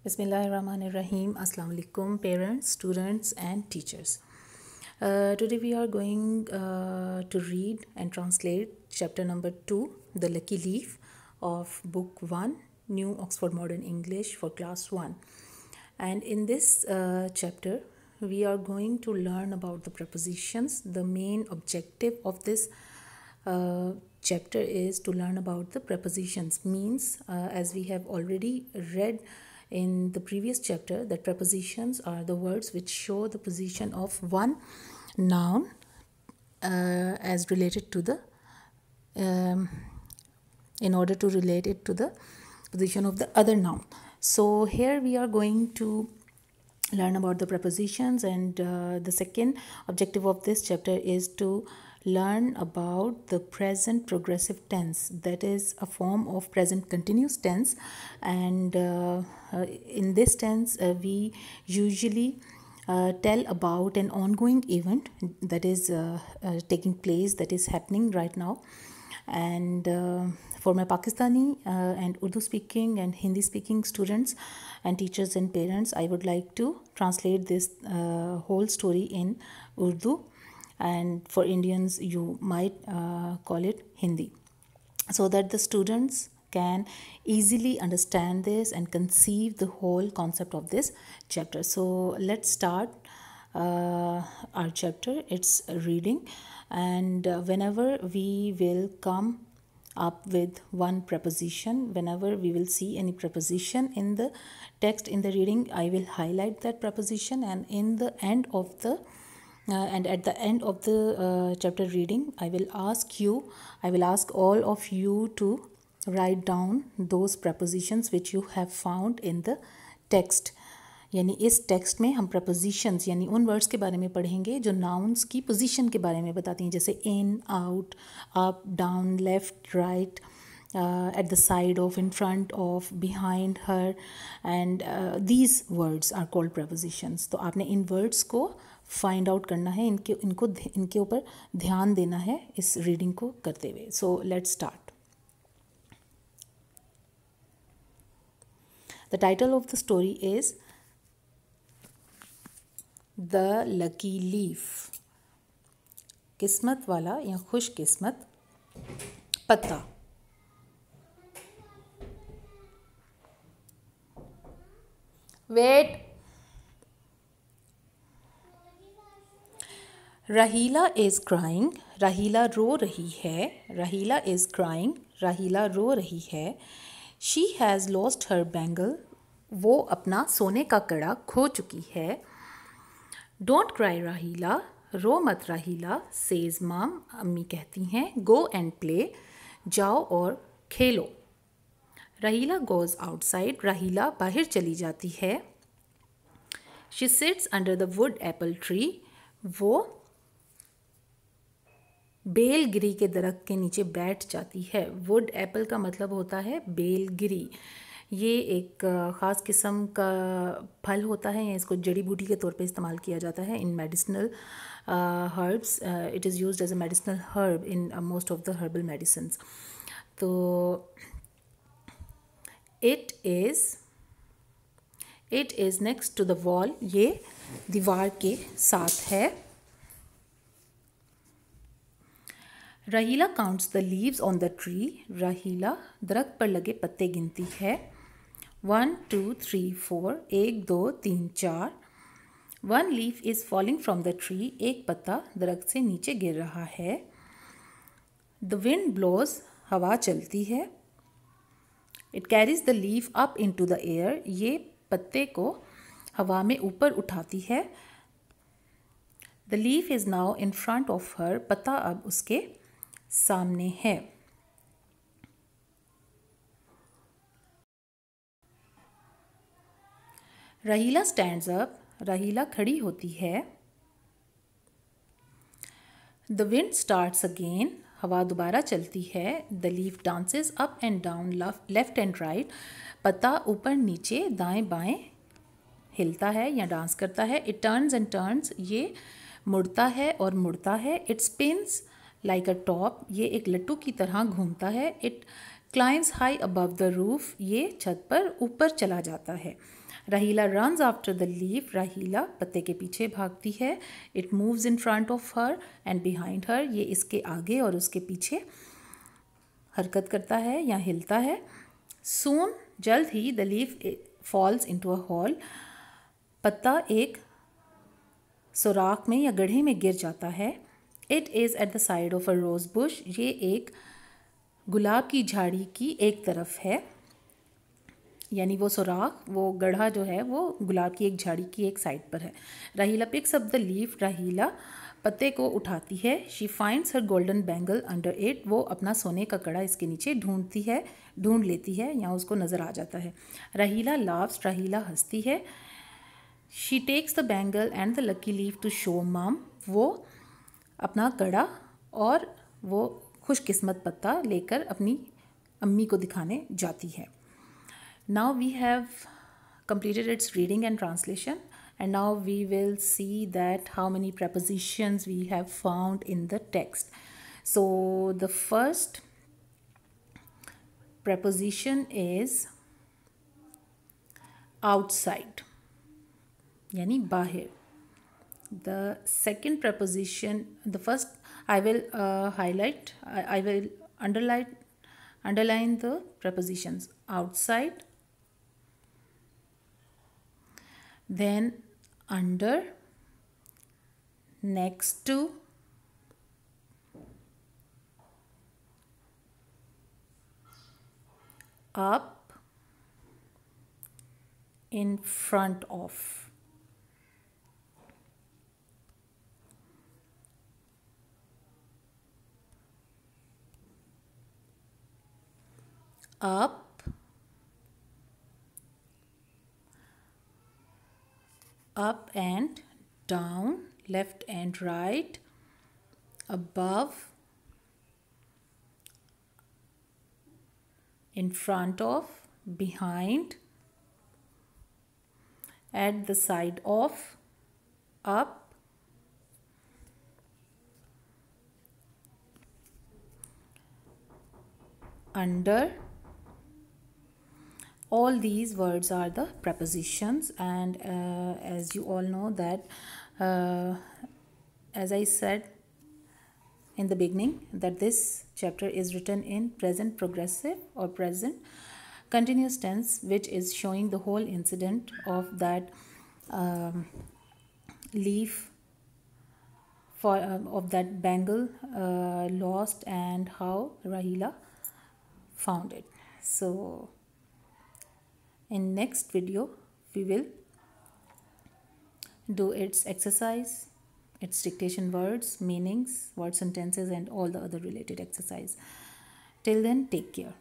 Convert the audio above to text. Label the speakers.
Speaker 1: Bismillahirrahmanirrahim. Assalamu alaikum, parents, students, and teachers. Today we are going to read and translate chapter number 2, The Lucky Leaf of Book 1, New Oxford Modern English for Class 1. And in this chapter, we are going to learn about the prepositions. The main objective of this chapter is to learn about the prepositions. Means, as we have already read in the previous chapter, that prepositions are the words which show the position of one noun as related to the in order to relate it to the position of the other noun. So here we are going to learn about the prepositions, and the second objective of this chapter is to learn about the present progressive tense, that is a form of present continuous tense. And in this tense we usually tell about an ongoing event that is taking place, that is happening right now. And for my Pakistani and Urdu speaking and Hindi speaking students and teachers and parents, I would like to translate this whole story in Urdu, and for Indians you might call it Hindi, so that the students can easily understand this and conceive the whole concept of this chapter. So let's start our chapter. It's reading, and whenever we will come up with one preposition, whenever we will see any preposition in the text, in the reading, I will highlight that preposition, and in the end of the and at the end of the chapter reading, I will ask all of you to write down those prepositions which you have found in the text. यानी इस text में हम propositions यानी उन words के बारे में पढ़ेंगे जो नाउन्स की पोजीशन के बारे में बताती हैं, जैसे in, out, up, down, left, right, at the side of, in front of, behind her, and these words are called prepositions. तो आपने इन वर्ड्स को फाइंड आउट करना है, इनके ऊपर ध्यान देना है इस रीडिंग को करते हुए. So let's start. The title of the story is the lucky leaf, किस्मत वाला या खुश किस्मत पत्ता. वेट. राहीला इज क्राइंग, राहीला रो रही है. राहीला इज क्राइंग, राहीला रो रही है. She has lost her bangle, वो अपना सोने का कड़ा खो चुकी है. डोंट क्राई राहीला, रो मत राहीला, सेज माम, अम्मी कहती हैं. गो एंड प्ले, जाओ और खेलो. राहीला गोज़ आउटसाइड, राहीला बाहर चली जाती है. She seats under the wood apple tree, वो बेलगिरी के दरख्त के नीचे बैठ जाती है. वुड एप्पल का मतलब होता है बेलगिरी. ये एक ख़ास किस्म का फल होता है, या इसको जड़ी बूटी के तौर पे इस्तेमाल किया जाता है in medicinal herbs. It is used as a medicinal herb in most of the herbal medicines. तो it is next to the wall, ये दीवार के साथ है. Raheela counts the leaves on the tree, Raheela दरख्त पर लगे पत्ते गिनती है. 1 2 3 4, 1 2 3 4. One leaf is falling from the tree, एक पत्ता दरख्त से नीचे गिर रहा है. द विंड ब्लोज, हवा चलती है. It carries the leaf up into the air, ये पत्ते को हवा में ऊपर उठाती है. The leaf is now in front of her, पत्ता अब उसके सामने है. राहीला स्टैंड्स अप, राहीला खड़ी होती है. द विंड स्टार्ट्स अगेन, हवा दोबारा चलती है. The leaf dances up and down, left and right, पत्ता ऊपर नीचे दाएं बाएं हिलता है या डांस करता है. इट टर्न्स एंड टर्न्स, ये मुड़ता है और मुड़ता है. It spins like a top, ये एक लट्टू की तरह घूमता है. इट climbs high above the roof, ये छत पर ऊपर चला जाता है. Rahila runs after the leaf. Rahila पत्ते के पीछे भागती है. It moves in front of her and behind her. ये इसके आगे और उसके पीछे हरकत करता है या हिलता है. Soon, जल्द ही, the leaf falls into a hole. पत्ता एक सुराख में या गड्ढे में गिर जाता है. It is at the side of a rose bush. ये एक गुलाब की झाड़ी की एक तरफ है, यानी वो सुराख, वो गड्ढा जो है वो गुलाब की एक झाड़ी की एक साइड पर है. राहीला पिक्स अप द लीफ. राहीला पत्ते को उठाती है. She finds her golden bangle under it. वो अपना सोने का कड़ा इसके नीचे ढूंढ लेती है या उसको नज़र आ जाता है. राहीला लाव्स. राहीला हंसती है. She takes the bangle and the lucky leaf to show mum. वो अपना कड़ा और वो खुशकिस्मत पत्ता लेकर अपनी अम्मी को दिखाने जाती है. Now we have completed its reading and translation, and now we will see that how many prepositions we have found in the text. So the first preposition is outside, yani bahir. The second preposition, the first I will highlight, I will underline the prepositions outside, then under, next to, up, in front of. Up, up and down, left and right, above, in front of, behind, at the side of, up, under. All these words are the prepositions, and as you all know that as I said in the beginning, that this chapter is written in present progressive or present continuous tense, which is showing the whole incident of that leaf of that bangle lost and how Rahila found it. So in next video we will do its exercise, its dictation words, meanings, word sentences, and all the other related exercise. Till then, take care.